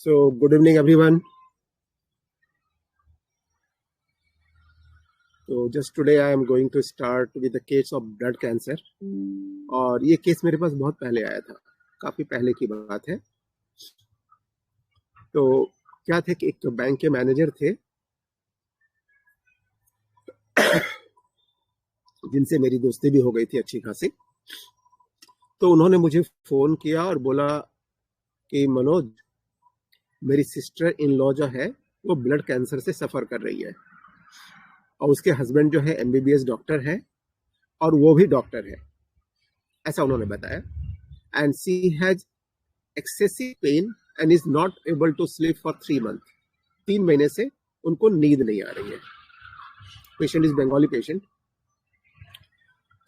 So, good evening, everyone. So, just today I am going to start with the case of blood cancer. और ये case मेरे पास बहुत पहले आया था, काफी पहले की बात है। तो क्या थे कि एक बैंक के मैनेजर थे जिनसे मेरी दोस्ती भी हो गई थी अच्छी खासी। तो उन्होंने मुझे फोन किया और बोला कि मनोज, मेरी सिस्टर इन लॉ जो है वो ब्लड कैंसर से सफर कर रही है और उसके हस्बैंड जो है एमबीबीएस डॉक्टर है और वो भी डॉक्टर है, ऐसा उन्होंने बताया। And she has excessive pain and is not able to sleep for 3 month. 3 महीने से उनको नींद नहीं आ रही है। Patient is Bengali patient.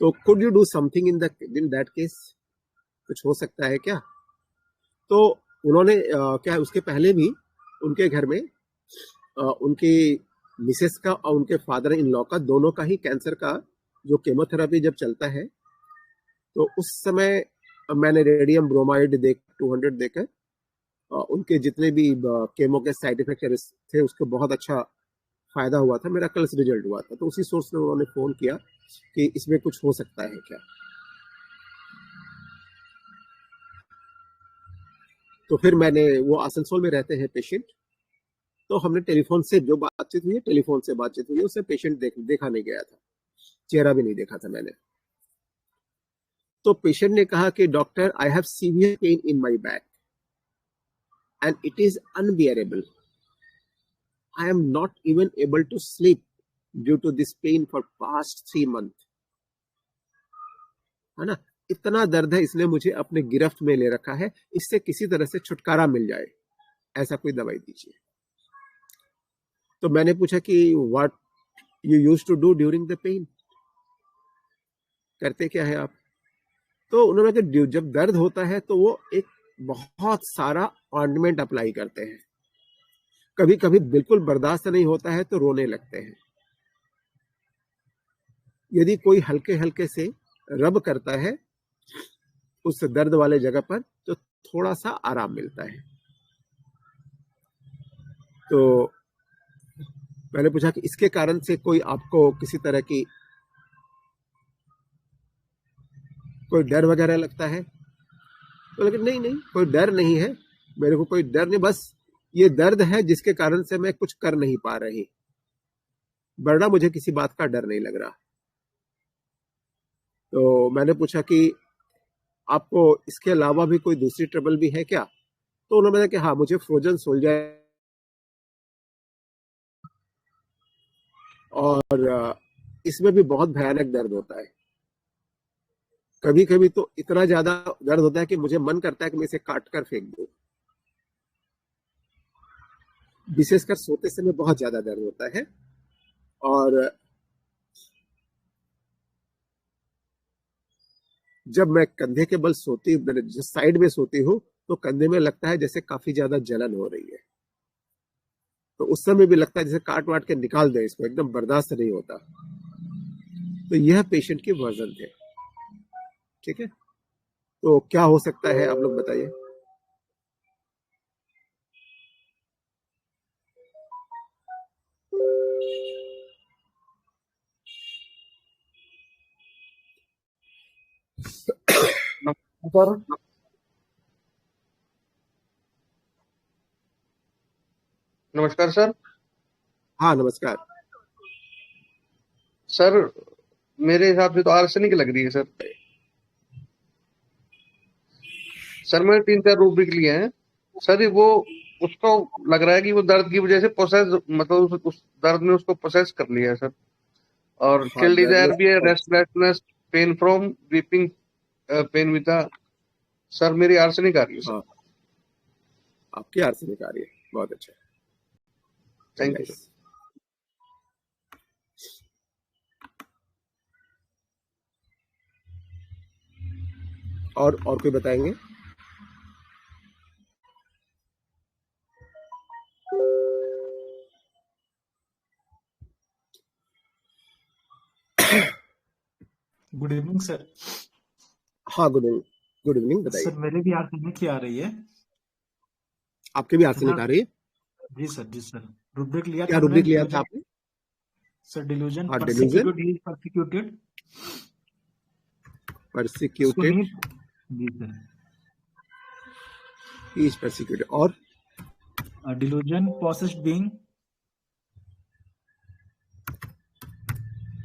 तो could you do something in that case? कुछ हो सकता है क्या? तो उन्होंने क्या उसके पहले भी उनके घर में उनकी मिसेस का और उनके फादर इन लॉ का दोनों का ही कैंसर का जो केमोथेरेपी जब चलता है तो उस समय मैंने रेडियम ब्रोमाइड 200 देकर उनके जितने भी केमो के साइड इफेक्ट थे उसको बहुत अच्छा फायदा हुआ था, मेरा कल रिजल्ट हुआ था। तो उसी सोर्स में उन्होंने फोन किया कि इसमें कुछ हो सकता है क्या। तो फिर मैंने, वो आसनसोल में रहते हैं पेशेंट, तो हमने टेलीफोन से जो बातचीत हुई है, टेलीफोन से बातचीत हुई है। उससे पेशेंट देखा नहीं गया था, चेहरा भी नहीं देखा था मैंने। तो पेशेंट ने कहा कि doctor, I have severe pain in my back and it is unbearable. I am not even able to sleep due to this pain for past 3 month. है ना, इतना दर्द है, इसने मुझे अपने गिरफ्त में ले रखा है, इससे किसी तरह से छुटकारा मिल जाए, ऐसा कोई दवाई दीजिए। तो मैंने पूछा कि what you use to do during the pain, करते क्या है आप? तो उन्होंने कहा जब दर्द होता है तो वो एक बहुत सारा ऑइंटमेंट अप्लाई करते हैं। कभी कभी बिल्कुल बर्दाश्त नहीं होता है तो रोने लगते हैं। यदि कोई हल्के हल्के से रब करता है उस दर्द वाले जगह पर तो थोड़ा सा आराम मिलता है। तो मैंने पूछा कि इसके कारण से कोई आपको किसी तरह की कोई डर वगैरह लगता है? तो लेकिन नहीं नहीं, कोई डर नहीं है, मेरे को कोई डर नहीं, बस ये दर्द है जिसके कारण से मैं कुछ कर नहीं पा रही, वरना मुझे किसी बात का डर नहीं लग रहा। तो मैंने पूछा कि आपको इसके अलावा भी कोई दूसरी ट्रबल भी है क्या? तो उन्होंने बताया कि हाँ, मुझे फ्रोजन सोल्जर और इसमें भी बहुत भयानक दर्द होता है। कभी कभी तो इतना ज्यादा दर्द होता है कि मुझे मन करता है कि मैं इसे काट कर फेंक दूं। विशेषकर सोते समय बहुत ज्यादा दर्द होता है। और जब मैं कंधे के बल सोती हूँ, साइड में सोती हूँ, तो कंधे में लगता है जैसे काफी ज्यादा जलन हो रही है। तो उस समय भी लगता है जैसे काट वाट के निकाल दे इसको, एकदम बर्दाश्त नहीं होता। तो यह पेशेंट की वर्जन थे। ठीक है, तो क्या हो सकता है आप लोग बताइए। सर नमस्कार सर। हाँ नमस्कार। सर मेरे हिसाब से तो आर्सेनिक लग रही है सर। सर मैंने 3-4 रूब्रिक लिए हैं सर। वो उसको लग रहा है कि वो दर्द की वजह से प्रोसेस, मतलब उस दर्द ने उसको प्रोसेस कर लिया है सर। और हाँ, किल डिजायर भी है, दर्द restlessness, pain from weeping, pain with sir मेरी आर्सेनिक आ रही है सर। हाँ, आपकी आर्सेनिक आ रही है, बहुत अच्छा, थैंक यू सर। नाइस। और कोई बताएंगे? Good evening sir. हाँ, गुड इवनिंग, बताइए। सर मेरे भी आर्सेनिक ही आ रही है। आपके भी आर्सेनिक आ रही है? जी सर रुब्रिक लिया क्या था रुब्रिक हमने लिया था आपने? सर डिल्यूजन हाँ, delusion, परसिक्यूटेड उसको persecuted, नीड जी सर he is persecuted, और delusion possessed being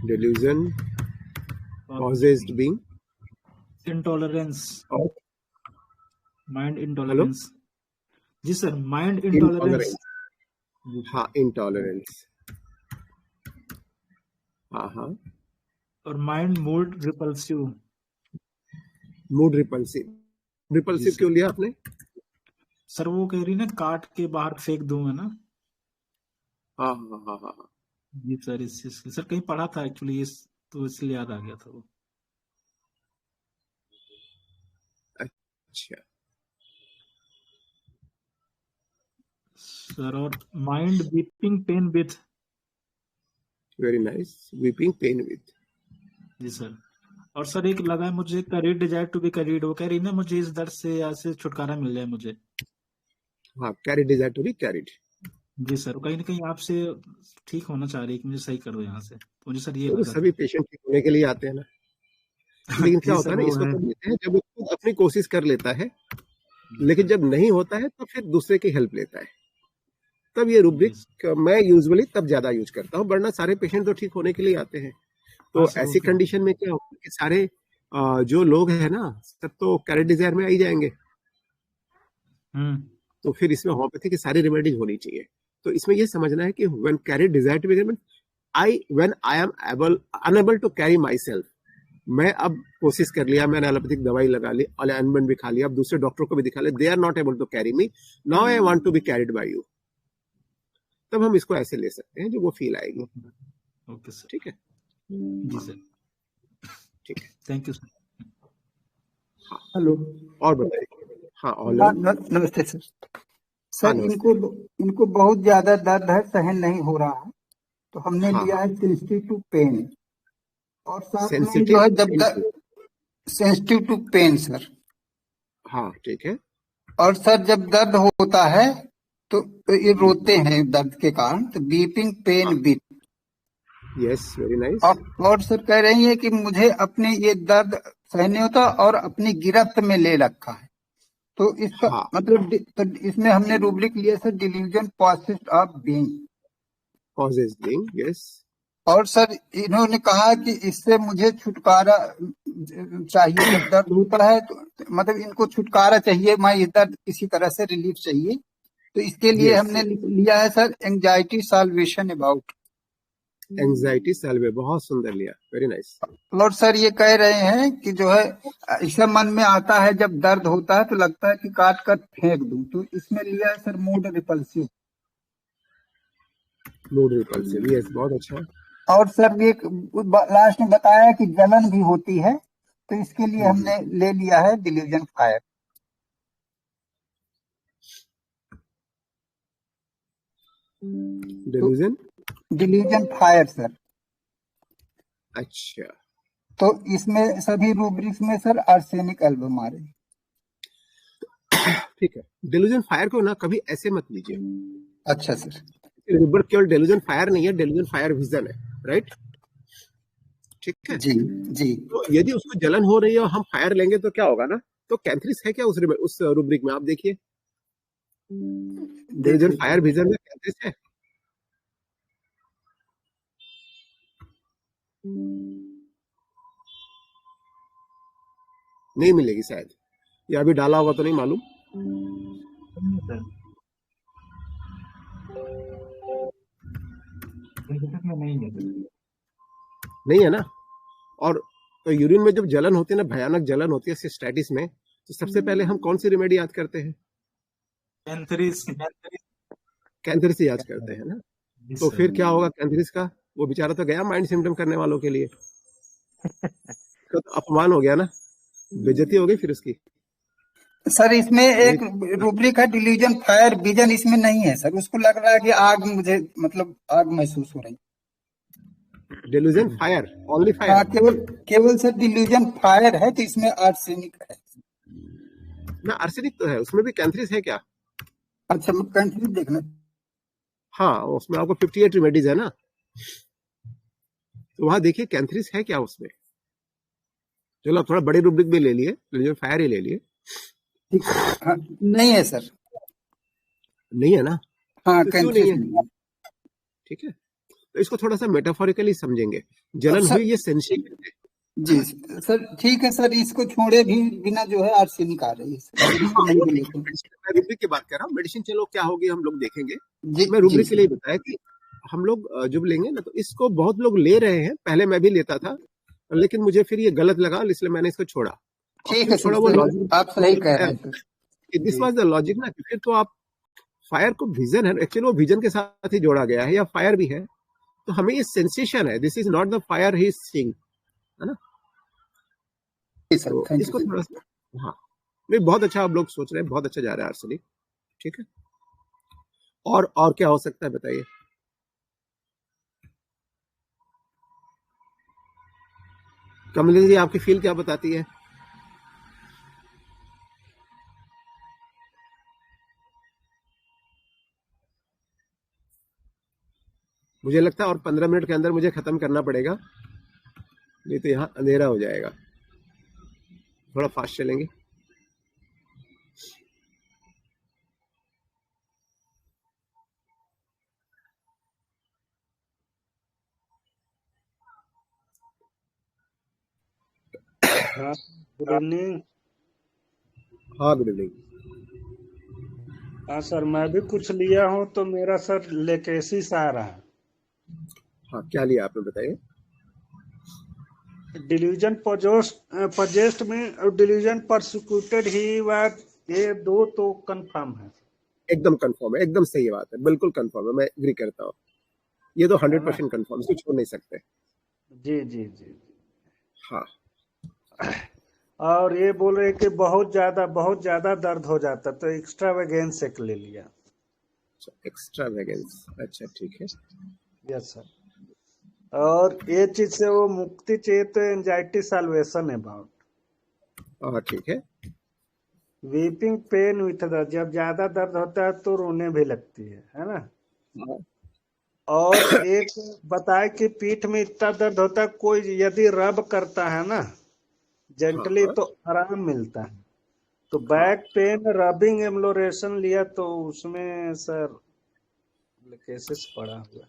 delusion, possessed being, intolerance और माइंड हेलो, इंटॉलरेंस जी सर माइंड इंटॉलरेंस intolerance, जी सर हाँ intolerance, हाँ हाँ, और mind mood repulsive mood repulsive, जी रिपल्सिव सर क्यों लिया आपने? सर वो कह रही ना काट के बाहर फेंक दूं है ना हाँ हाँ हाँ हाँ हाँ, जी सर इस चीज सर कहीं पढ़ा था एक्चुअली इस तो इसलिए याद आ गया था वो अच्छा, सर और mind weeping pain with very nice, weeping pain with, जी सर और सर एक लगा है मुझे carried desire to be carried वो कह रही ना मुझे इस दर्द से या से छुटकारा मिल जाए मुझे हाँ carried desire to be carried, जी सर कहीं ना कहीं आपसे ठीक होना चाह रही है कि मुझे सही कर दो यहाँ से तो मुझे सर ये तो लगा सभी था पेशेंट ठीक होने के लिए आते हैं ना, लेकिन क्या जी होता सर है ना, वो इसको है तब लेते हैं जब वो खुद अपनी कोशिश कर लेता है, जी लेकिन सर जब नहीं होता है तो फिर दूसरे की हेल्प लेता है, तब ये जी रूब्रिक मैं यूजुअली तब ज्यादा यूज करता हूँ, वरना सारे पेशेंट तो ठीक होने के लिए आते हैं। हाँ तो सर ऐसी ओके कंडीशन में क्या होगा कि सारे जो लोग हैं ना, सब तो कैरेट डिजायर में आ ही जाएंगे, तो फिर इसमें होम्योपैथी की सारी रेमेडीज होनी चाहिए। तो इसमें ये समझना है कि when carry desire to be when I am able unable to carry myself, मैं अब कोशिश कर लिया, मैंने एलोपैथिक दवाई लगा ली, अलाइनमेंट भी खा लिया, अब दूसरे डॉक्टर को भी दिखा लिया, they are not able to carry me, now I want to be carried by you, तब हम इसको ऐसे ले सकते हैं जो वो फील आएगी। ओके सर ठीक है, जी सर ठीक है, थैंक यू सर हाँ हेलो। और बताइए। हाँ और नमस्ते सर। हाँ सर नमस्ते। इनको बहुत ज्यादा दर्द है, सहन नहीं हो रहा है, तो हमने हाँ लिया हाँ, है सेंसिटिव टू पेन, और साथ में जो सेंसिटिव है जब सेंसिटिव टू पेन सर, हाँ ठीक है, और सर जब दर्द होता है तो ये रोते हैं दर्द के कारण, तो बीपिंग पेन हाँ विथ, यस वेरी नाइस, और सर कह रही है कि मुझे अपने ये दर्द सहन नहीं होता और अपनी गिरफ्त में ले रखा है, तो इसका हाँ मतलब तो इसमें हमने रूब्रिक लिया sir delusion possessed of being, causes being yes, और सर इन्होंने कहा कि इससे मुझे छुटकारा चाहिए, जब दर्द होता है तो मतलब इनको छुटकारा चाहिए, मैं ये दर्द किसी तरह से रिलीफ चाहिए, तो इसके लिए yes, हमने लिया है sir anxiety salvation about, anxiety सैल्वे, बहुत सुंदर लिया, वेरी नाइस, और सर ये कह रहे हैं कि जो है ऐसा मन में आता है जब दर्द होता है तो लगता है कि काट कर फेंक दूं, तो इसमें लिया है sir mood repulsive, mood repulsive, yes बहुत अच्छा, और सर एक लास्ट में बताया कि जलन भी होती है, तो इसके लिए हमने ले लिया है delusion fire, delusion fire sir. अच्छा तो इसमें सभी रूब्रिक्स में सर आर्सेनिक एल्बम आ रही। ठीक है, डेलुजन फायर को ना कभी ऐसे मत लीजिए, अच्छा सर, रूब्रिक केवल डेलुजन फायर नहीं है, डेलुजन फायर विजन है, राइट, ठीक है, जी जी, तो यदि उसको जलन हो रही है और हम फायर लेंगे तो क्या होगा ना, तो कैंथरिस है क्या उस रूब्रिक में, आप देखिए डेलुजन फायर विजन में कैंथरिस है, नहीं मिलेगी शायद, या अभी डाला होगा तो नहीं मालूम, नहीं है ना, और तो यूरिन में जब जलन होती है ना, भयानक जलन होती है सिस्टाइटिस में, तो सबसे पहले हम कौन सी रेमेडी याद करते हैं, कैंथरिस से याद करते हैं ना, तो फिर क्या होगा कैंथरिस का, वो बेचारा तो गया माइंड सिम्टम करने वालों के लिए, तो अपमान हो गया ना, बेइज्जती हो गई फिर उसकी। सर इसमें एक रूब्रिक है डिल्यूजन फायर विजन, इसमें नहीं है सर, उसको लग रहा है कि आग, मुझे मतलब आग महसूस हो रही, डेलुजन फायर, ओनली फायर, हाँ केवल सर डिल्यूजन फायर है, तो इसमें आर्सेनिक है ना आर्सेनिक तो है उसमें भी, कैंथरिस है क्या, अच्छा, कंट्री देखना। हाँ, उसमें आपको 58 रेमेडीज है ना, तो वहां देखिए कैंथरीज है क्या उसमें। चलो आप थोड़ा बड़े रूब्रिक भी ले लिए, फायर ही ले लिए। ठीक है। हाँ, नहीं है सर। नहीं है ना, हाँ, तो क्यों नहीं कंट्रीज है? नहीं है। ठीक है, तो इसको थोड़ा सा मेटाफोरिकली समझेंगे। जलन सर हुई, ये सेंसेशन है जी ना? सर, ठीक है सर, इसको छोड़े भी बिना जो है आर्सेनिक आ रही है सर, इसको नहीं भी लेते। मैं रूब्रिक की बात कर रहा हूँ, मेडिसिन चलो क्या होगी हम लोग देखेंगे। जी मैं जी रूब्रिक के सर। लिए बताया कि हम लोग जब लेंगे ना, तो इसको बहुत लोग ले रहे हैं, पहले मैं भी लेता था, लेकिन मुझे फिर ये गलत लगा, इसलिए मैंने इसको छोड़ा। और ठीक क्यों है सर, छोड़ा, वो लॉजिक आप सही कह रहे हैं सर। दिस जी वाज द लॉजिक ना, कि फिर तो आप फायर को विजन है, एक्चुअली वो विजन के साथ ही जोड़ा गया है, या फायर भी है, तो हमें ये सेंसेशन है, this is not the fire he is seeing, है ना? जी सर, तो थैंक यू इसको सर। थोड़ा सा, हाँ, नहीं बहुत अच्छा आप लोग सोच रहे हैं, बहुत अच्छा जा रहा है आर्सेनिक। ठीक है, और क्या हो सकता है बताइए। कमलिनी जी, आपकी फील क्या बताती है? मुझे लगता है और 15 मिनट के अंदर मुझे खत्म करना पड़ेगा, नहीं तो यहाँ अंधेरा हो जाएगा। थोड़ा फास्ट चलेंगे। हाँ, गुड इवनिंग। हाँ, गुड इवनिंग। हाँ सर, मैं भी कुछ लिया हूँ तो मेरा सर लेकेसिस आ रहा है। हाँ, क्या लिया आपने बताइए। डिल्यूजन पजेस्ट में और डिल्यूजन परसिक्यूटेड ही बात, ये दो तो कंफर्म है। एकदम कंफर्म है, एकदम सही बात है, बिल्कुल कंफर्म है, मैं एग्री करता हूँ। ये तो है ना? 100% कंफर्म, इसको छोड़ नहीं सकते। जी जी जी। हाँ, और ये बोल रहे कि बहुत ज्यादा दर्द हो जाता, तो एक्स्ट्रा वेगेंस एक ले लिया। एक्स्ट्रा वेगेंस, अच्छा ठीक है। Yes sir. और ये चीज से वो मुक्ति चाहिए तो एंजाइटी साल्वेशन अबाउट हाँ ठीक है। वीपिंग पेन विथ दर्द, जब ज्यादा दर्द होता है तो रोने भी लगती है ना? हाँ, और एक बताए कि पीठ में इतना दर्द होता है, कोई यदि रब करता है ना हाँ, जेंटली हाँ, तो आराम मिलता है। तो हाँ। बैक पेन रबिंग एम्लोरेशन लिया तो उसमें सर केसेस पड़ा हुआ।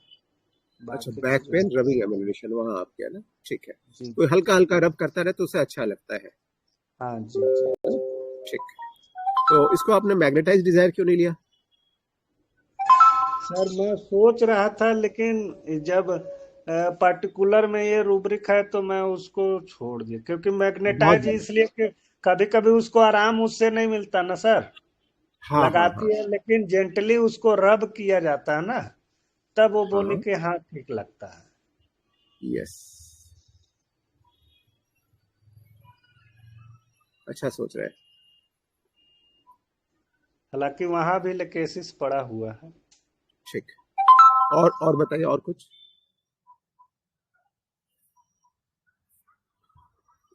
अच्छा, बाकी बैक तो जो पेन रबिंग एम्युलेशन, वहाँ आप क्या ना, ठीक है। जी कोई हल्का हल्का रब करता रहे तो उसे अच्छा लगता है। हाँ जी जी। ठीक, तो इसको आपने मैग्नेटाइज डिजायर क्यों नहीं लिया? सर मैं सोच रहा था, लेकिन जब पर्टिकुलर में ये रूब्रिक है तो मैं उसको छोड़ दिया, क्योंकि बहुत मैग्नेटाइज बढ़िया। इसलिए कि कभी कभी उसको आराम उससे नहीं मिलता ना सर। हाँ हाँ हाँ लगाती है लेकिन जेंटली उसको रब किया जाता है ना, तब वो बोली हाँ, कि हाँ ठीक लगता है। यस, अच्छा सोच रहे हैं। हालांकि वहां भी लेकेसिस पड़ा हुआ है। ठीक, और बताइए, और कुछ।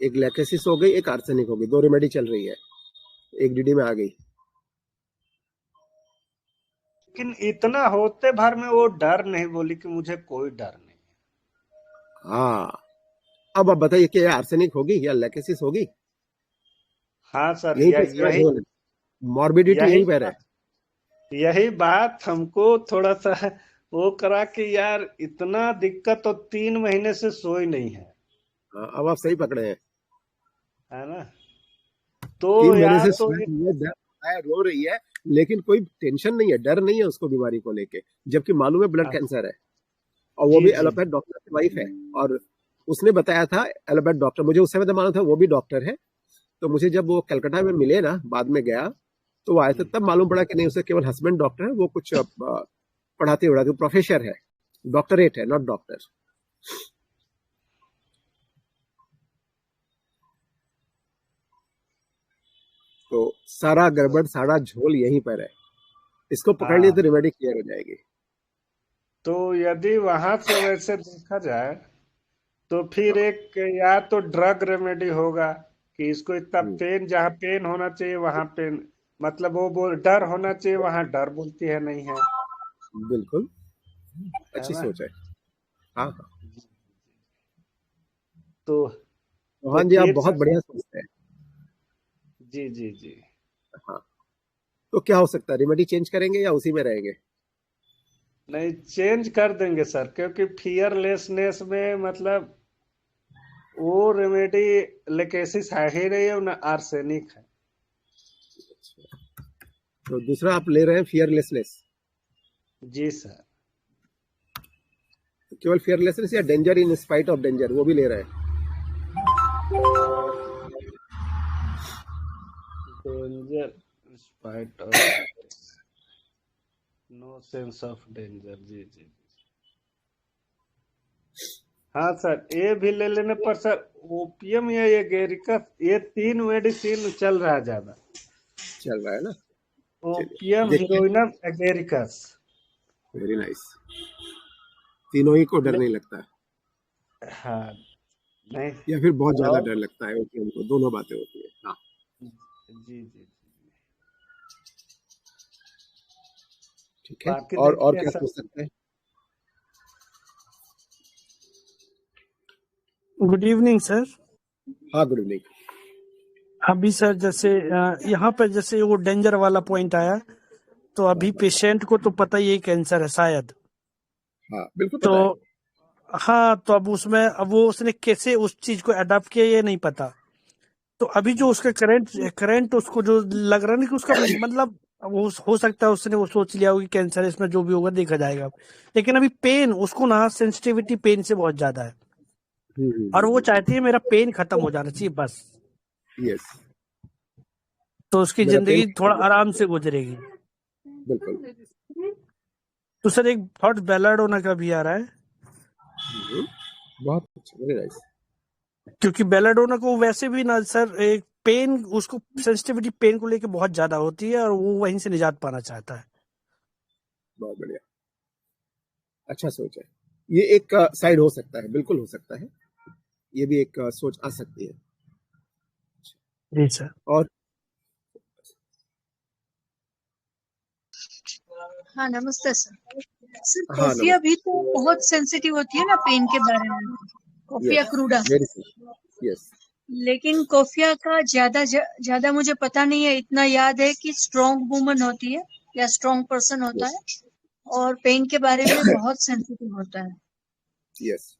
एक लैकेसिस हो गई, एक आर्सेनिक हो गई, दो रेमेडी चल रही है, एक डीडी में आ गई। लेकिन इतना होते भर में वो डर नहीं, बोली कि मुझे कोई डर नहीं। हाँ, अब आप बताइए कि आर्सेनिक होगी या लैकेसिस होगी? हाँ सर, यहीं पे सारा यही झोल, मॉर्बिडिटी यही यहीं पर है। यही बात हमको थोड़ा सा वो करा कि यार इतना दिक्कत तो 3 महीने से सोई नहीं है। हाँ, अब आप सही पकड़े हैं। है ना? तो 3 महीने यार से तो स्वेट है, दर्द है, रो रही है, लेकिन कोई टेंशन नहीं है, डर नहीं है उसको बीमारी को लेके, जबकि मालूम है ब्लड हाँ, कैंसर है, और वो जी भी जी एलोपैथ डॉक्टर की वाइफ है। और उसने बताया था, एलोपैथ डॉक्टर, मुझे उस समय तो मालूम था वो भी डॉक्टर है। तो मुझे जब वो कलकत्ता में मिले ना, बाद में गया तो वो आए थे, जी। तब मालूम पड़ा कि नहीं, उससे केवल हस्बैंड डॉक्टर है, वो कुछ पढ़ाते उड़ाते प्रोफेसर है, डॉक्टरेट है, नॉट डॉक्टर। तो सारा गड़बड़, सारा झोल यहीं पर है, इसको पकड़ लिए तो हाँ, रेमेडी क्लियर हो जाएगी। तो यदि वहां से वैसे देखा जाए तो फिर एक या तो ड्रग रेमेडी होगा कि इसको इतना हम्म, पेन, जहाँ पेन होना चाहिए वहां पेन, मतलब वो डर होना चाहिए, वहां डर बोलती है नहीं है, बिल्कुल है अच्छी ना? सोच है। हाँ हाँ तो मोहन जी, आप फिर बहुत सर, बढ़िया सोचते हैं। जी जी जी, हाँ, तो क्या हो सकता है, रेमेडी चेंज करेंगे या उसी में रहेंगे? नहीं चेंज कर देंगे सर, क्योंकि फियरलेसनेस में मतलब वो रेमेडी लेकेसिस है ही नहीं है, ना आर्सेनिक है। तो दूसरा आप ले रहे हैं फियरलेसनेस, जी सर। केवल फियरलेसनेस या danger in spite of danger, वो भी ले रहे हैं? Danger spite of no sense of danger, जी जी। हाँ सर, ये भी ले लेने पर सर ओपियम या ये गेरिकस, ये 3 मेडिसिन चल रहा है ज्यादा, चल रहा है ना? ओपियम, देखिए, हीरोइनम, एगेरिकस। Very nice. तीनों ही को डर ले- नहीं लगता है हाँ नहीं, या फिर बहुत ज्यादा और डर लगता है कि उनको? दोनों बातें होती है। हाँ जी जी, ठीक है। बाकी और देखते हैं क्या सर। सोच सकते हैं? Good evening sir. हाँ, गुड इवनिंग। अभी सर जैसे यहाँ पे जैसे वो डेंजर वाला पॉइंट आया, तो अभी पेशेंट को तो पता ही है कैंसर है शायद, हाँ बिल्कुल तो पता है। हाँ, तो अब उसमें अब वो उसने कैसे उस चीज को अडॉप्ट किया ये नहीं पता। तो अभी जो उसका करंट उसको जो लग रहा है ना कि उसका मतलब वो हो सकता है उसने वो सोच लिया होगा कि कैंसर है, इसमें जो भी होगा देखा जाएगा। लेकिन अभी पेन उसको ना सेंसिटिविटी पेन से बहुत ज्यादा है, और वो चाहती है मेरा पेन खत्म हो जाना चाहिए बस, यस, तो उसकी मेरा पेन। जिंदगी थोड़ा आराम से गुजरेगी। बिल्कुल। तो सर एक थॉट बेलाडोना का भी आ रहा है, बहुत अच्छा, वेरी नाइस। क्योंकि बेलाडोना को वैसे भी ना सर एक पेन उसको सेंसिटिविटी पेन को लेके बहुत ज्यादा होती है, और वो वहीं से निजात पाना चाहता है। बहुत बढ़िया, अच्छा सोच है। ये एक साइड हो सकता है, बिल्कुल हो सकता है, ये भी एक सोच आ सकती है। जी सर। और हाँ नमस्ते सर। सर हाँ, कॉफिया नमस्ते। भी तो बहुत सेंसिटिव होती है ना पेन के बारे में, coffea yes, cruda. Very yes. लेकिन कॉफिया का ज्यादा मुझे पता नहीं है, इतना याद है कि स्ट्रॉन्ग वुमन होती है या स्ट्रॉन्ग पर्सन होता है, और पेन के बारे में बहुत सेंसिटिव होता है। यस,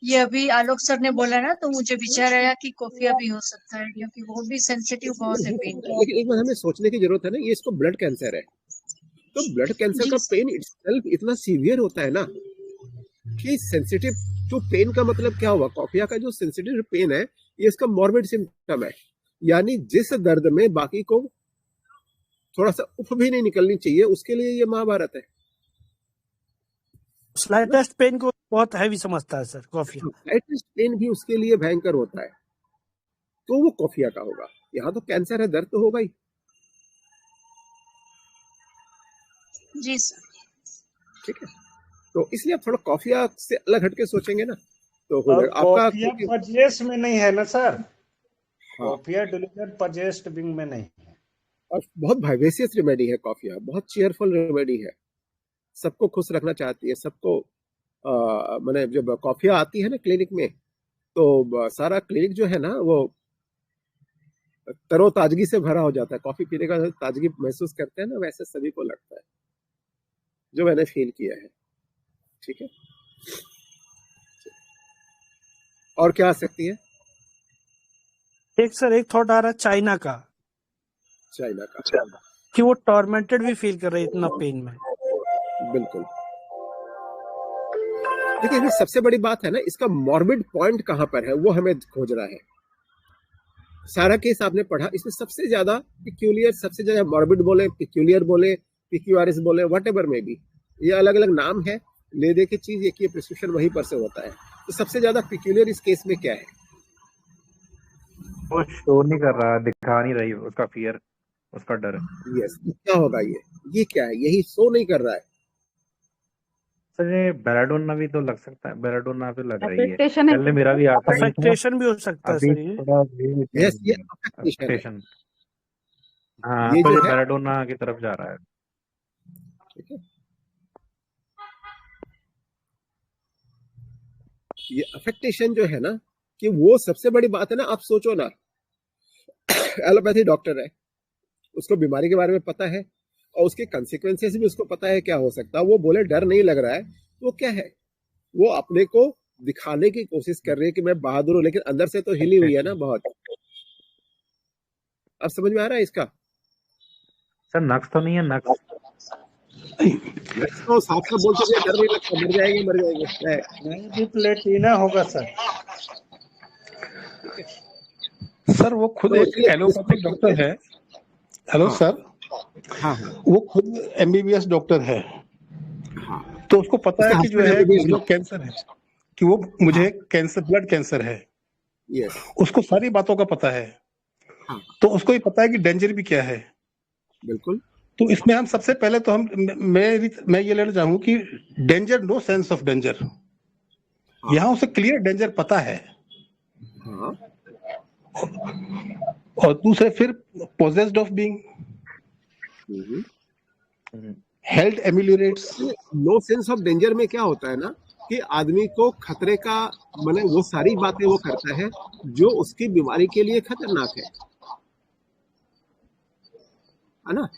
ये अभी आलोक सर ने बोला ना, तो मुझे विचार आया कि कॉफिया भी हो सकता है, क्योंकि वो भी सेंसिटिव बहुत है पेन के। लेकिन एक बार हमें सोचने की जरूरत है ना, ये इसको ब्लड कैंसर है, तो ब्लड कैंसर जी का पेन इटसेल्फ इतना सीवियर होता है ना कि सेंसिटिव टू पेन का मतलब क्या हुआ? कॉफिया का जो सेंसिटिव पेन है, ये इसका मॉर्बिड सिम्टम है, यानी जिस दर्द में बाकी को थोड़ा सा उफ भी नहीं निकलनी चाहिए, उसके लिए ये महाभारत है। स्लाइटेस्ट पेन को बहुत हैवी समझता है सर कॉफिया। स्लाइटेस्ट पेन भी उसके लिए भयंकर होता है, तो वो कॉफिया का होगा। यहाँ तो कैंसर है, दर्द तो होगा ही। जी सर। ठीक है, तो इसलिए आप थोड़ा कॉफिया से अलग हटके सोचेंगे ना, तो हो और जाएगा आपका। कॉफिया पजेस्ट में नहीं है ना सर, हाँ, कॉफिया डिलीवर पजेस्ट विंग में नहीं है। और बहुत वाइवेसियस रेमेडी है कॉफिया, बहुत चीयरफुल रेमेडी है, सबको खुश रखना चाहती है, सबको मैंने जब कॉफिया आती है ना क्लिनिक में, तो सारा क्लिनिक जो है ना वो तरोताजगी से भरा हो जाता है। कॉफी पीने का ताजगी महसूस करते हैं ना, वैसे सभी को लगता है, जो मैंने फील किया है। ठीक है, और क्या आ सकती है? एक सर एक थॉट आ रहा है चाइना का, चाइना का, कि वो टॉर्मेंटेड भी फील कर रहे हैं इतना पेन में। बिल्कुल। देखिए, ये सबसे बड़ी बात है ना, इसका मॉर्बिड पॉइंट कहां पर है वो हमें खोजना है। सारा केस आपने पढ़ा, इसमें सबसे ज्यादा पिक्यूलियर, सबसे ज्यादा मॉर्बिड बोले, पिक्यूलियर बोले, पीक्यूआरएस बोले, व्हाटएवर में भी, ये अलग अलग नाम है, ले दे के चीज एक ही, प्रिस्क्रिप्शन वहीं पर से होता है। तो सबसे ज्यादा पिक्यूलियर इस केस में क्या है? वो शो नहीं कर रहा, दिखा नहीं रही उसका फियर, उसका डर है। यस, क्या होगा ये क्या है? यही शो नहीं कर रहा है। सर ये बेलाडोना भी तो लग सकता है, बेलाडोना भी लग रही है, पहले मेरा भी आता ही था, अफेक्टेशन भी हो सकता है अभी सर ये। थोड़ा यस, ये अफेक्टेशन है। अफेक्टेशन। हाँ, ये तो जो ये है, बैराडोना की तरफ जा रहा है। ठीक है, ये अफेक्टेशन जो है ना, कि वो सबसे बड़ी बात है ना। आप सोचो ना, एलोपैथी डॉक्टर है, उसको बीमारी के बारे में पता है और उसके कंसिक्वेंसेस भी उसको पता है क्या हो सकता है। वो बोले डर नहीं लग रहा है, तो क्या है, वो अपने को दिखाने की कोशिश कर रही है कि मैं बहादुर हूं, लेकिन अंदर से तो हिली हुई है ना बहुत। अब समझ में आ रहा है इसका? सर नक्स तो नहीं है, नक्स तो साफ साफ बोल सकते डर नहीं लगता, मर जाएंगे मर जाएंगे है। नहीं जी, प्लेटिना होगा सर। सर वो खुद तो एक इसलिए एलोपैथिक डॉक्टर है। हेलो हाँ सर, हाँ हाँ वो खुद एमबीबीएस डॉक्टर है, हाँ, तो उसको पता उसका है कि जो हस्बैंड है कि एमबीबीएस मुझे डॉक्टर। कैंसर है, कि वो मुझे हाँ, कैंसर, ब्लड कैंसर है। यस, उसको सारी बातों का पता है, हाँ, तो उसको ये पता है कि डेंजर भी क्या है। बिल्कुल। तो इसमें हम सबसे पहले तो मैं ये लेना चाहूँ कि danger, no sense of danger, हाँ यहाँ उसे क्लियर डेंजर पता है। हाँ, और दूसरे फिर possessed of being, health ameliorates. No sense of danger में क्या होता है ना, कि आदमी को खतरे का, माने वो सारी बातें वो करता है जो उसकी बीमारी के लिए खतरनाक है ना,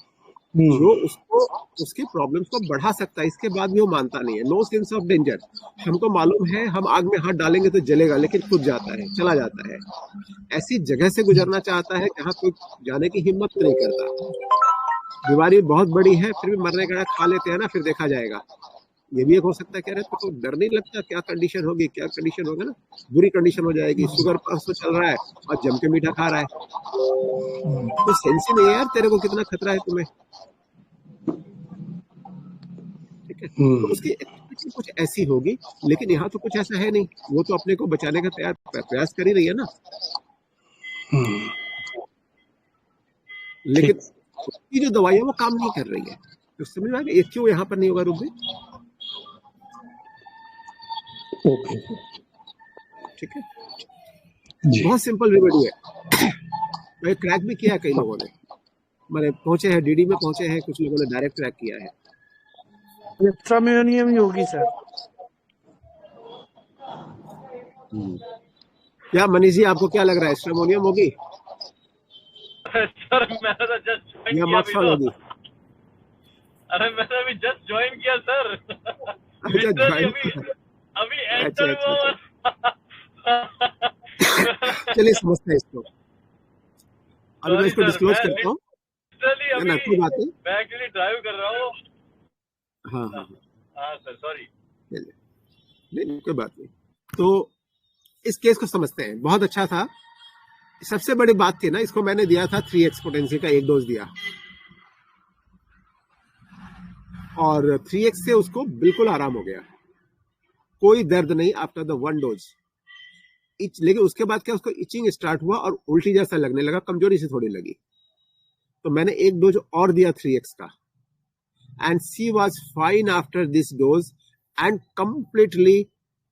जो उसको उसकी प्रॉब्लम्स को बढ़ा सकता है, इसके बाद भी वो मानता नहीं है। नो सेंस ऑफ डेंजर, हमको मालूम है हम आग में हाथ डालेंगे तो जलेगा, लेकिन खुद जाता है, चला जाता है। ऐसी जगह से गुजरना चाहता है जहां कोई जाने की हिम्मत नहीं करता। बीमारी बहुत बड़ी है फिर भी मरने का खा लेते हैं ना, फिर देखा जाएगा। ये भी एक हो सकता है, कह रहे तो डर नहीं लगता, क्या कंडीशन होगी, क्या कंडीशन होगा ना, बुरी कंडीशन हो जाएगी। शुगर 500 चल रहा है और जम के मीठा खा रहा है, तो सेंस ही नहीं है यार तेरे को कितना खतरा है तुम्हें। ठीक है, तो उसकी एक्टिविटी कुछ ऐसी होगी, लेकिन यहाँ तो कुछ ऐसा है नहीं। वो तो अपने को बचाने का प्रयास कर ही रही है ना, लेकिन उसकी जो दवाई है वो काम नहीं कर रही है। तो समझ में आ गया ये क्यों यहाँ पर नहीं होगा रूबी? ओके, ठीक है, बहुत सिंपल रेमेडी है। मैं क्रैक भी किया है कई लोगों ने, मैंने पहुंचे हैं डीडी में पहुंचे हैं, कुछ लोगों ने डायरेक्ट क्रैक किया है। स्ट्रामोनियम ही होगी सर। क्या मनीष जी आपको क्या लग रहा है, स्ट्रामोनियम होगी सर मैंने तो जस्ट ज्वाइन या किया अभी मॉक्सॉल तो। होगी? अरे मैंने अभी जस्ट ज्वाइन किया सर। अच्छा लिटरली ज्वाइन, अभी अच्छा एंटर अच्छा हुआ। चलिए समझते हैं इसको। अभी मैं सॉरी इसको सर, डिस्क्लोज मैं करता हूँ लिटरली ना, अभी कोई बात नहीं। मैं एक्चुअली ड्राइव कर रहा हूँ। हाँ हाँ हाँ सर सॉरी। नहीं कोई बात नहीं। तो इस केस को समझते हैं, बहुत अच्छा था। सबसे बड़ी बात थी ना, इसको मैंने दिया था 3x पोटेंसी का एक डोज दिया, और 3x से उसको बिल्कुल आराम हो गया, कोई दर्द नहीं आफ्टर द 1 डोज। लेकिन उसके बाद क्या, उसको इचिंग स्टार्ट हुआ और उल्टी जैसा लगने लगा, कमजोरी से थोड़ी लगी। तो मैंने एक डोज और दिया 3x का, and she was fine after this dose and completely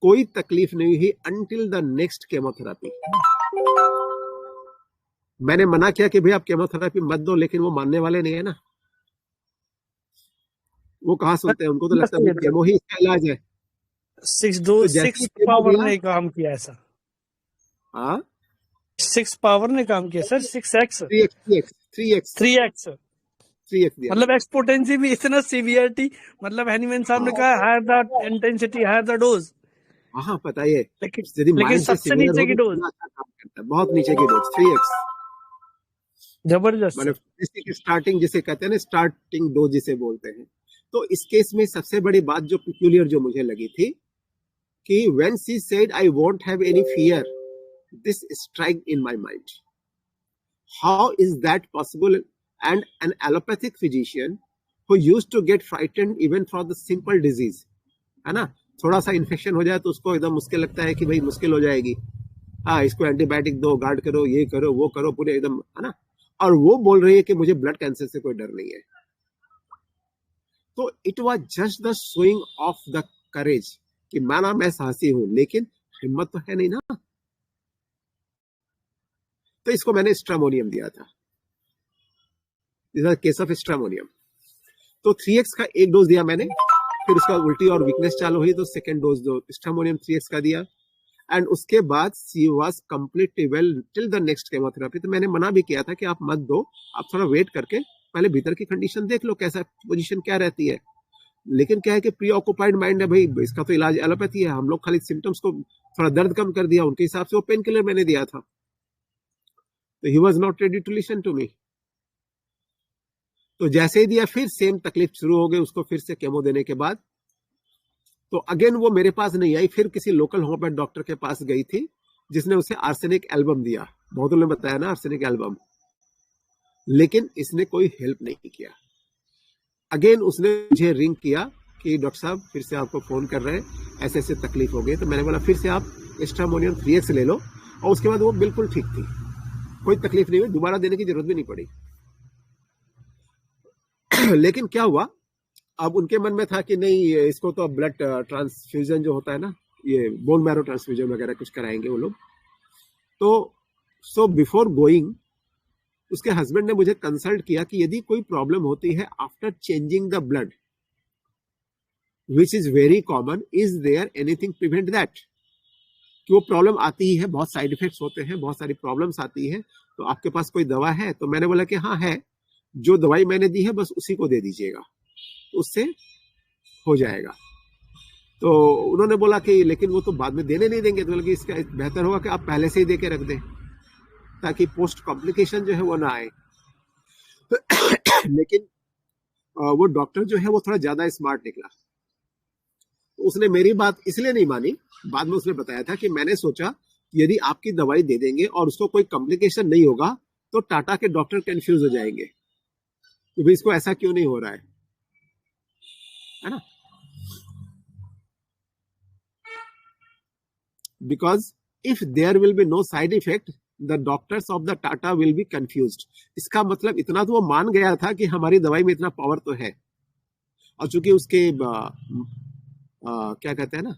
कोई तकलीफ नहीं हुई अंटिल द नेक्स्ट केमोथेरेपी। मैंने मना किया कि भाई आप केमोथेरेपी मत दो, लेकिन वो मानने वाले नहीं है ना, वो कहाँ सुनते हैं, उनको तो लगता है केमो ही इसका इलाज है। 6 पावर ने काम किया ऐसा। हाँ 6 पावर ने काम किया सर, 6x 3x दिया, मतलब एक्सपोटेंसी भी इतना सीवियरिटी, मतलब हैनीमैन साहब ने कहा higher the intensity higher the dose. हाँ पता है, लेकिन सबसे नीचे की डोज, बहुत नीचे की डोज 3x, जबरदस्त। मतलब स्टार्टिंग जिसे कहते हैं ना, स्टार्टिंग डोज जिसे बोलते हैं। तो इस केस में सबसे बड़ी बात जो पिक्यूलियर जो मुझे लगी थी, कि when she said I won't have any fear, this strike in my mind, how is that possible? And an allopathic physician who used to get frightened even for the simple disease, है ना, थोड़ा सा infection हो जाए तो उसको एकदम मुश्किल लगता है कि भाई मुश्किल हो जाएगी, हाँ इसको एंटीबायोटिक दो, गार्ड करो, ये करो वो करो, पूरे एकदम, है ना, और वो बोल रही है कि मुझे ब्लड कैंसर से कोई डर नहीं है। तो it was just the showing off the courage कि मैं साहसी हूं, लेकिन हिम्मत तो है नहीं ना। तो इसको मैंने स्ट्रामोनियम दिया था, this is case of stramonium. तो 3x का एक डोज दिया मैंने, फिर उसका उल्टी और वीकनेस चालू हुई तो सेकेंड डोज दो स्ट्रामोनियम 3x का दिया, एंड उसके बाद she was completely well till the next chemotherapy. तो मैंने मना भी किया था कि आप मत दो, आप थोड़ा वेट करके पहले भीतर की कंडीशन देख लो, कैसा पोजीशन क्या रहती है। लेकिन क्या है कि प्री ऑक्युपाइड माइंड है भाई, इसका तो इलाज एलोपैथी है, हम लोग खाली सिम्टम्स को थोड़ा दर्द कम कर दिया, उनके हिसाब से वो पेन किलर मैंने दिया था। तो he was not ready to listen to me. तो जैसे ही दिया फिर सेम तकलीफ शुरू हो गई उसको, फिर से केमो देने के बाद। तो अगेन वो मेरे पास नहीं आई, फिर किसी लोकल होम्योपैथ डॉक्टर के पास गई थी जिसने उसे आर्सेनिक एल्बम दिया, बहुत लोगों ने बताया ना आर्सेनिक एल्बम, लेकिन इसने कोई हेल्प नहीं किया। अगेन उसने मुझे रिंग किया कि डॉक्टर साहब फिर से आपको फोन कर रहे हैं, ऐसे ऐसे तकलीफ हो गई। तो मैंने बोला फिर से आप स्ट्रामोनियम 3x ले लो, और उसके बाद वो बिल्कुल ठीक थी, कोई तकलीफ नहीं हुई, दोबारा देने की जरूरत भी नहीं पड़ी। लेकिन क्या हुआ, अब उनके मन में था कि नहीं इसको तो ब्लड ट्रांसफ्यूजन जो होता है ना, ये बोन मैरो ट्रांसफ्यूजन वगैरह कुछ कराएंगे वो लोग। तो सो बिफोर गोइंग उसके हस्बैंड ने मुझे कंसल्ट किया कि यदि कोई प्रॉब्लम होती है after changing the blood which is very common, is there anything prevent that, कि वो प्रॉब्लम आती ही है, बहुत साइड इफेक्ट्स होते हैं, बहुत सारी प्रॉब्लम्स आती है, तो आपके पास कोई दवा है? तो मैंने बोला कि हाँ है, जो दवाई मैंने दी है बस उसी को दे दीजिएगा, उससे हो जाएगा। तो उन्होंने बोला कि लेकिन वो तो बाद में देने नहीं देंगे। तो बोला कि इसका बेहतर होगा कि आप पहले से ही दे के रख दें ताकि पोस्ट कॉम्प्लिकेशन जो है वो ना आए। लेकिन वो डॉक्टर जो है वो थोड़ा ज्यादा स्मार्ट निकला, तो उसने मेरी बात इसलिए नहीं मानी। बाद में उसने बताया था कि मैंने सोचा यदि आपकी दवाई दे देंगे और उसको कोई कॉम्प्लिकेशन नहीं होगा तो टाटा के डॉक्टर कंफ्यूज हो जाएंगे कि भाई इसको ऐसा क्यों नहीं हो रहा है ना। Because if there will be no side effect the doctors of the Tata will be confused. इसका मतलब इतना तो वो मान गया था कि हमारी दवाई में इतना पावर तो है, और चूंकि उसके क्या कहते हैं ना,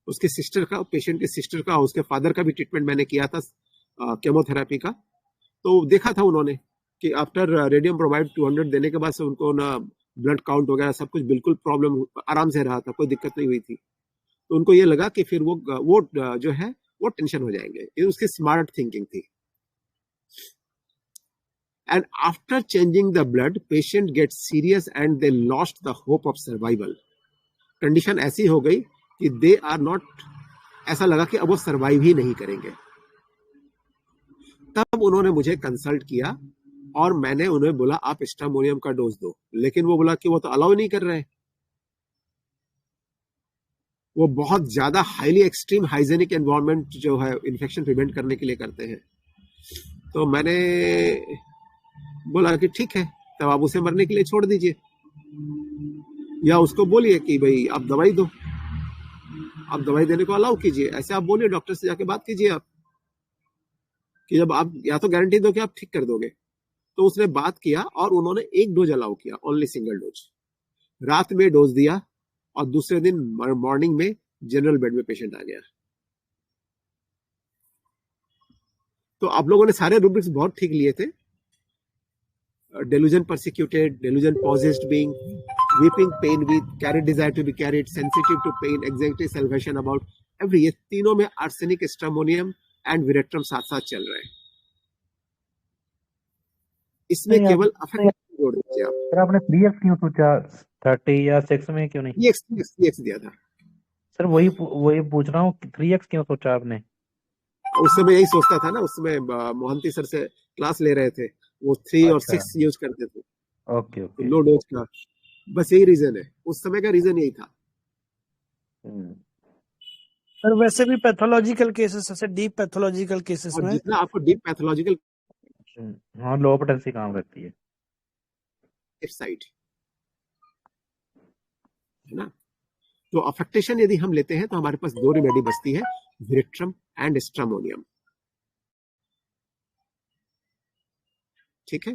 उसके सिस्टर का, पेशेंट के सिस्टर का, उसके फादर का भी ट्रीटमेंट मैंने किया था केमोथेरेपी का। तो देखा था उन्होंने कि आफ्टर रेडियम ब्रोमाइड 200 देने के बाद से उनको ना ब्लड काउंट वगैरह सब कुछ बिल्कुल प्रॉब्लम आराम से रहा था, कोई दिक्कत नहीं हुई थी। तो उनको ये लगा कि फिर वो जो है वो टेंशन हो जाएंगे, ये उसकी स्मार्ट थिंकिंग थी। And after changing the blood patient get serious and they lost the hope of survival. Condition ऐसी हो गई कि दे आर नॉट, ऐसा लगा कि अब वो सर्वाइव ही नहीं करेंगे। तब उन्होंने मुझे कंसल्ट किया और मैंने उन्हें बोला आप स्ट्रामोनियम का डोज दो, लेकिन वो बोला कि वो तो अलाउ नहीं कर रहे, वो बहुत ज्यादा हाईली एक्सट्रीम हाइजेनिक एनवायरनमेंट जो है इन्फेक्शन प्रिवेंट करने के लिए करते हैं। तो मैंने बोला कि ठीक है, तब आप उसे मरने के लिए छोड़ दीजिए, या उसको बोलिए कि भाई आप दवाई दो, आप दवाई देने को अलाउ कीजिए। ऐसे आप बोलिए, डॉक्टर से जाके बात कीजिए आप कि जब आप या तो गारंटी दो कि आप ठीक कर दोगे। तो उसने बात किया और उन्होंने एक डोज अलाउ किया, ओनली सिंगल डोज। रात में डोज दिया और दूसरे दिन मॉर्निंग में जनरल बेड में पेशेंट आ गया। तो आप लोगों ने सारे रूब्रिक्स बहुत ठीक लिए थे। delusion persecuted, delusion possessed being, weeping pain with, carried desire to be carried, sensitive to pain, anxiety, salvation about every, ये तीनों में आर्सेनिक, स्ट्रामोनियम एंड विरेट्रम साथ साथ चल रहे हैं। इसमें केवल अफेक्ट जोड़ दीजिए आप। सर आपने 3x क्यों सोचा, 30 या 6 में क्यों नहीं? 3x दिया था सर, वही पूछ रहा हूँ, 3x क्यों सोचा आपने? उस समय यही सोचता था ना, उस समय मोहंती सर से क्लास ले रहे थे, वो 3 और 6 यूज करते थे। ओके ओके, लो डोज का, बस यही रीजन है, उस समय का रीजन यही था। सर वैसे भी पैथोलॉजिकल केसेस, ऐसे डीप पैथोलॉजिकल केसेस में जितना आपको डीप पैथोलॉजिकल, हाँ, लो पोटेंसी काम करती है साइड है ना। तो अफेक्टेशन यदि हम लेते हैं तो हमारे पास दो रेमेडी बचती है, विरेट्रम एंड स्ट्रामोनियम। ठीक है,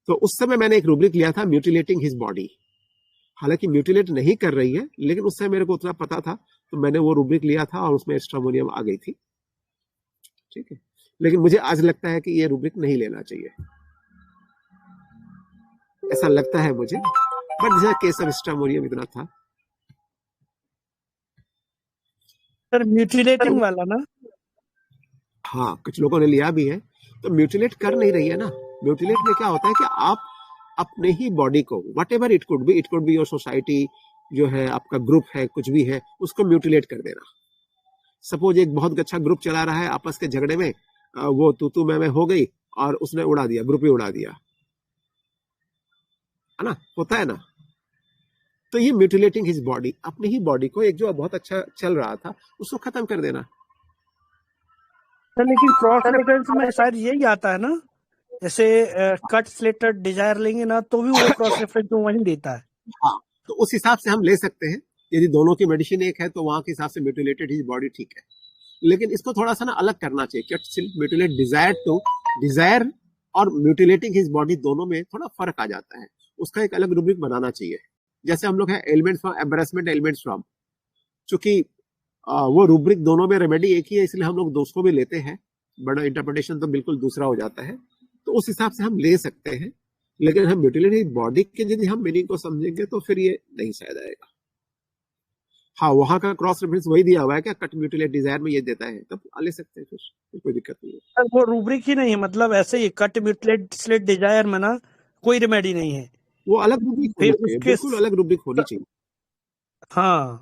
तो उस समय मैंने एक रूब्रिक लिया था, म्यूटिलेटिंग हिज बॉडी। हालांकि म्यूटिलेट नहीं कर रही है, लेकिन उस समय मेरे को उतना पता था, तो मैंने वो रूब्रिक लिया था और उसमें स्ट्रामोनियम आ गई थी। ठीक है, लेकिन मुझे आज लगता है कि ये रूब्रिक नहीं लेना चाहिए, ऐसा लगता है मुझे। बट जैसा केस ऑफ स्ट्रामोनियम इतना था। सर म्यूटिलेटिंग वाला ना, हाँ कुछ लोगों ने लिया भी है, तो म्यूटिलेट कर नहीं रही है ना। म्यूटिलेट में क्या होता है कि आप अपने ही बॉडी को, what ever it could be your society, जो है आपका ग्रुप है, कुछ भी है, उसको म्यूटिलेट कर देना। सपोज एक बहुत अच्छा ग्रुप चला रहा है, आपस के झगड़े में वो तू मैं हो गई और उसने उड़ा दिया, ग्रुप ही उड़ा दिया, है ना, होता है ना। तो ये म्यूटिलेटिंग हिज बॉडी, अपनी ही बॉडी को, एक जो बहुत अच्छा चल रहा था उसको खत्म कर देना। सर लेकिन क्रॉस रेफरेंस में शायद यही आता है ना, जैसे कट स्लेटर डिजायर लेंगे ना तो भी वो क्रॉस रेफरेंस में वही देता है। हाँ, तो उस हिसाब से हम ले सकते हैं, यदि दोनों की मेडिसिन एक है तो वहां के हिसाब से म्यूटिलेटेड हिज बॉडी ठीक है। लेकिन इसको थोड़ा सा ना अलग करना चाहिए, कट म्यूटिलेट डिजायर और म्यूटिलेटिंग हिज बॉडी दोनों में थोड़ा फर्क आ जाता है, उसका एक अलग रूब्रिक बनाना चाहिए। जैसे हम लोग हैं elements from embarrassment, elements from, चूंकि वो रूब्रिक दोनों में रेमेडी एक ही है, इसलिए हम लोग दोस्तों भी लेते हैं, बड़ा इंटरप्रिटेशन तो बिल्कुल दूसरा हो जाता है, तो उस हिसाब से हम ले सकते हैं। लेकिन हम म्यूटिलेटेड बॉडी के यदि हम मीनिंग को समझेंगे तो फिर ये नहीं शायद आएगा। हाँ, वहां का क्रॉस रेफरेंस वही दिया हुआ है क्या, कट म्यूटिलेट डिजायर में ये देता है, तब ले सकते हैं, फिर कोई दिक्कत नहीं है। वो रूब्रिक ही नहीं है, मतलब ऐसे ही कट म्यूटिलेट स्लेट डिजायर में ना कोई रेमेडी नहीं है, वो अलग रूब्रिक होनी चाहिए, बिल्कुल अलग रूब्रिक होनी चाहिए। हाँ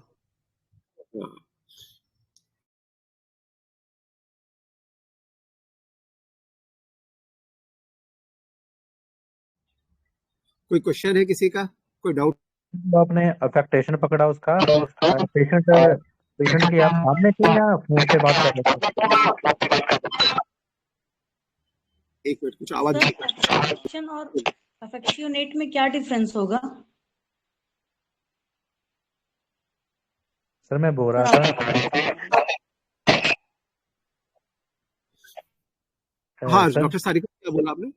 कोई क्वेश्चन है किसी का, कोई डाउट? तो आपने अफेक्टेशन पकड़ा उसका, पेशेंट के आप सामने थे या फोन पे बात कर रहे थे? एक मिनट, कुछ आवाज। अफेक्शन और अफेक्शियोनेट में क्या डिफरेंस होगा? सर मैं बोल रहा था, हाँ डॉक्टर सारिका क्या बोला आपने?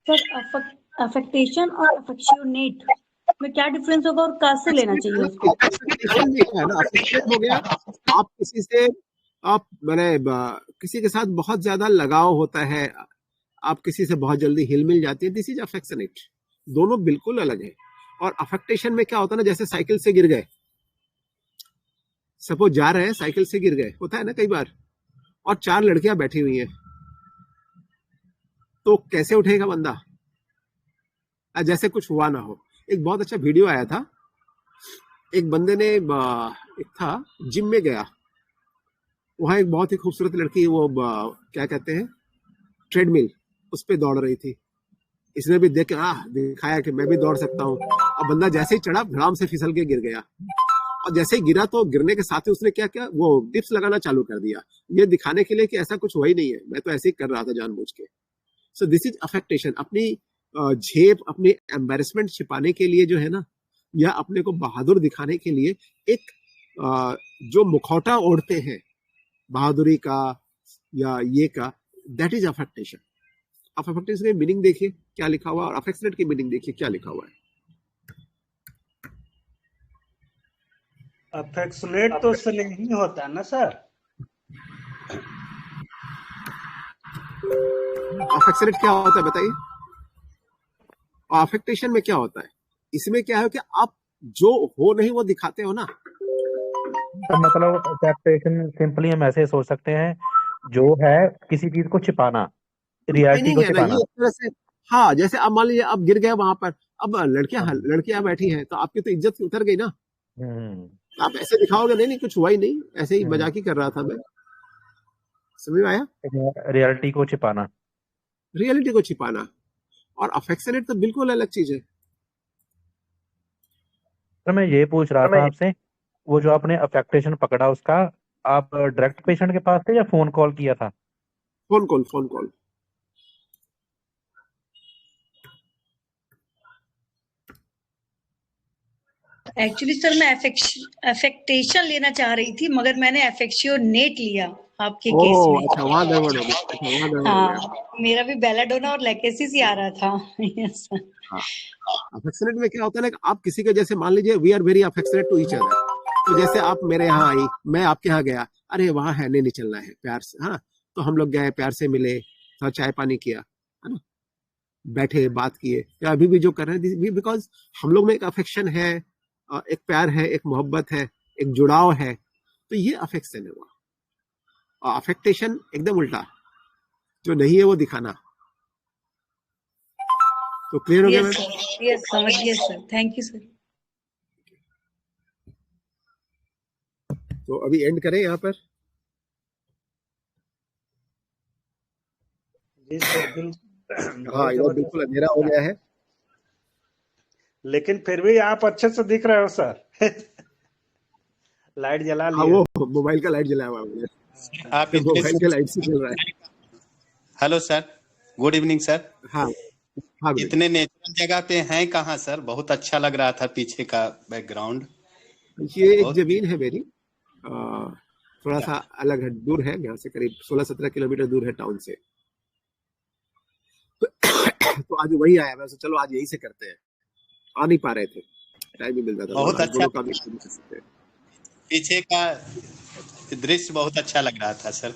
सर अफेक्टेशन और अफेक्शियोनेट में क्या डिफरेंस होगा और कहाँ से लेना चाहिए उसको? अफेक्टेशन है ना, अफेक्शन हो गया, आप किसी से, आप मैंने किसी के साथ बहुत ज्यादा लगाव होता है, आप किसी से बहुत जल्दी हिल मिल जाती है, दिस इज अफेक्शनेट। दोनों बिल्कुल अलग है। और अफेक्टेशन में क्या होता है ना, जैसे साइकिल से गिर गए, सपोज जा रहे हैं साइकिल से गिर गए, होता है ना कई बार, और 4 लड़कियां बैठी हुई हैं, तो कैसे उठेगा बंदा, जैसे कुछ हुआ ना हो। एक बहुत अच्छा वीडियो आया था, एक बंदे ने, एक था जिम में गया, वहां एक बहुत ही खूबसूरत लड़की, वो क्या कहते हैं, ट्रेडमिल, उस पे दौड़ रही थी। इसने भी देख के दिखाया कि मैं भी दौड़ सकता हूँ। और बंदा जैसे ही चढ़ा, धड़ाम से फिसल के गिर गया, और जैसे ही गिरा तो गिरने के साथ ही उसने क्या किया, वो डिप्स लगाना चालू कर दिया, ये दिखाने के लिए कि ऐसा कुछ हुआ ही नहीं है, मैं तो ऐसे ही कर रहा था जानबूझ के। सो दिस इज अफेक्टेशन, अपनी झेप, अपनी एम्बैरेसमेंट छिपाने के लिए जो है ना, या अपने को बहादुर दिखाने के लिए एक जो मुखौटा ओढ़ते हैं बहादुरी का या ये का, दैट इज अफेक्टेशन। आप अफेक्टेशन की मीनिंग देखिए क्या लिखा हुआ, और अफेक्शनेट की मीनिंग देखिए क्या लिखा हुआ है। अफेक्शनेट तो स्नेही होता है ना सर? अफेक्शनेट क्या होता है बताइए, और अफेक्टेशन में क्या होता है? इसमें क्या है कि आप जो हो नहीं वो दिखाते हो ना। तो मतलब अफेक्टेशन सिंपली हम ऐसे सोच सकते हैं, जो है किसी चीज को छिपाना, रियलिटी को छिपाना। ये तरह से, हाँ, जैसे अब मान लीजिए आप गिर गए वहां पर, अब लड़कियां बैठी हैं, तो आपकी तो इज्जत उतर गई ना। आप ऐसे दिखाओगे नहीं कुछ हुआ ही नहीं, ऐसे ही मजाक ही कर रहा था मैं, समझ में आया? रियलिटी को छिपाना, रियलिटी को छिपाना, और अफेक्शनेट तो बिल्कुल अलग चीज है। तो मैं ये पूछ रहा था आपसे, वो जो आपने अफेक्टेशन पकड़ा उसका, आप डायरेक्ट पेशेंट के पास थे या फोन कॉल किया था? Phone call. एक्चुअली सर मैं अफेक्टेशन लेना चाह रही थी, मगर मैंने अफेक्शियोनेट लिया आपके केस में। अच्छा, वहां गड़बड़ हो गया। हाँ, मेरा भी बेलाडोना और लेकेसिस ही आ रहा था। Yes sir. अफेक्शनेट में क्या होता है ना, आप किसी के, जैसे मान लीजिए we are very affectionate to each other, तो जैसे आप मेरे यहाँ आई, मैं आपके यहाँ गया, अरे वहां है नहीं चलना है प्यार से, हाँ, तो हम लोग गए, प्यार से मिले, थोड़ा चाय पानी किया, है ना, बैठे, बात किए, या अभी भी जो कर रहे हैं, बिकॉज हम लोग में एक अफेक्शन है, एक प्यार है, एक मोहब्बत है, एक जुड़ाव है, तो ये अफेक्शन है। वो अफेक्टेशन एकदम उल्टा, जो नहीं है वो दिखाना। तो क्लियर हो गया यस मैम? सर, यस समझ गए सर, थैंक यू सर। तो अभी एंड करें यहाँ पर? जी सर, हाँ, इधर बिल्कुल अंधेरा हो गया है, लेकिन फिर भी आप अच्छे से दिख रहे हो सर। लाइट जला हाँ, लिया। वो मोबाइल का लाइट जलाया हुआ है, आप तो इतने मोबाइल के लाइट से चल रहा है। Hello sir, good evening sir. हाँ हाँ बेटा। इतने नेचुरल जगह पे हैं कहाँ सर? बहुत अच्छा लग रहा था पीछे का बैकग्राउंड। ये एक बहुत जमीन है मेरी, थोड़ा सा अलग है, दूर है यहाँ से, करीब 16-17 किलोमीटर दूर है टाउन से। तो आज वही आया, वैसे चलो आज यही से करते हैं, आ नहीं पा रहे थे, टाइम भी मिलता था, बहुत आज अच्छा दोनों काम एक साथ कर सकते हैं। पीछे का दृश्य बहुत अच्छा लग रहा था सर।